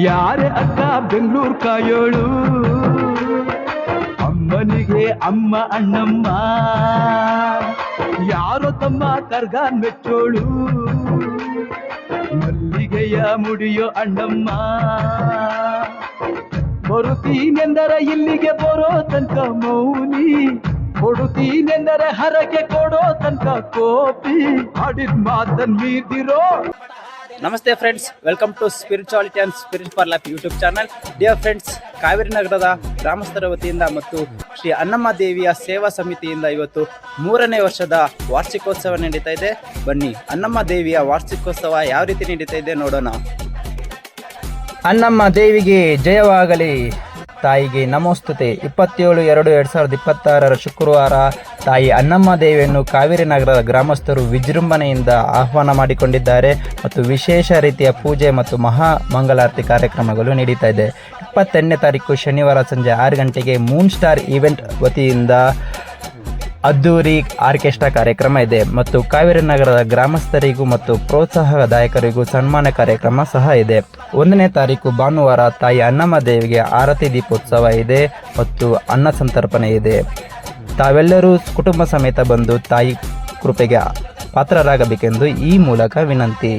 ಯಾರೇ ಅಕ್ಕ ಬೆಂಗಳೂರು ಕಾಯೋಳು, ಅಮ್ಮನಿಗೆ ಅಮ್ಮ ಅಣ್ಣಮ್ಮ, ಯಾರೋ ತಮ್ಮ ಕರ್ಗಾನ್ ಮೆಚ್ಚೋಳು, ಮಲ್ಲಿಗೆಯ ಮುಡಿಯೋ ಅಣ್ಣಮ್ಮ. ಬರುತ್ತೀನೆಂದರೆ ಇಲ್ಲಿಗೆ ಬರೋ ತನಕ ಮೌನಿ, ಕೊಡುತ್ತೀನೆಂದರೆ ಹರಕೆ ಕೊಡೋ ತನಕ ಕೋಪಿ, ಆಡಿದ ಮಾತನ್ ಮೀದಿರೋ. ನಮಸ್ತೆ friends, welcome to spirituality and spiritual life YouTube channel. Dear friends, Kaveri ನಗರದ ಗ್ರಾಮಸ್ಥರ ವತಿಯಿಂದ ಮತ್ತು ಶ್ರೀ ಅನ್ನಮ್ಮ ದೇವಿಯ ಸೇವಾ ಸಮಿತಿಯಿಂದ ಇವತ್ತು 3ನೇ ವರ್ಷದ ವಾರ್ಷಿಕೋತ್ಸವ ನಡೀತಾ ಇದೆ. ಬನ್ನಿ, ಅನ್ನಮ್ಮ ದೇವಿಯ ವಾರ್ಷಿಕೋತ್ಸವ ಯಾವ ರೀತಿ ನಡೀತಾ ಇದೆ ನೋಡೋಣ. ಅನ್ನಮ್ಮ ದೇವಿಗೆ ಜಯವಾಗಲಿ, ತಾಯಿಗೆ ನಮೋಸ್ತುತೆ. 27/2/2026 ಶುಕ್ರವಾರ ತಾಯಿ ಅನ್ನಮ್ಮ ದೇವಿಯನ್ನು ಕಾವೇರಿ ನಗರದ ಗ್ರಾಮಸ್ಥರು ವಿಜೃಂಭಣೆಯಿಂದ ಆಹ್ವಾನ ಮಾಡಿಕೊಂಡಿದ್ದಾರೆ ಮತ್ತು ವಿಶೇಷ ರೀತಿಯ ಪೂಜೆ ಮತ್ತು ಮಹಾ ಮಂಗಳಾರತಿ ಕಾರ್ಯಕ್ರಮಗಳು ನಡೀತಾ ಇದೆ. 28ನೇ ತಾರೀಕು ಶನಿವಾರ ಸಂಜೆ 6 ಗಂಟೆಗೆ ಮೂನ್ ಸ್ಟಾರ್ ಈವೆಂಟ್ ವತಿಯಿಂದ ಅದ್ದೂರಿ ಆರ್ಕೆಸ್ಟ್ರಾ ಕಾರ್ಯಕ್ರಮ ಇದೆ ಮತ್ತು ಕಾವೇರಿ ನಗರದ ಗ್ರಾಮಸ್ಥರಿಗೂ ಮತ್ತು ಪ್ರೋತ್ಸಾಹದಾಯಕರಿಗೂ ಸನ್ಮಾನ ಕಾರ್ಯಕ್ರಮ ಸಹ ಇದೆ. 1ನೇ ತಾರೀಕು ಭಾನುವಾರ ತಾಯಿ ಅನ್ನಮ್ಮ ದೇವಿಗೆ ಆರತಿ ದೀಪೋತ್ಸವ ಇದೆ ಮತ್ತು ಅನ್ನ ಸಂತರ್ಪಣೆ ಇದೆ. ತಾವೆಲ್ಲರೂ ಕುಟುಂಬ ಸಮೇತ ಬಂದು ತಾಯಿ ಕೃಪೆಗೆ ಪಾತ್ರರಾಗಬೇಕೆಂದು ಈ ಮೂಲಕ ವಿನಂತಿ.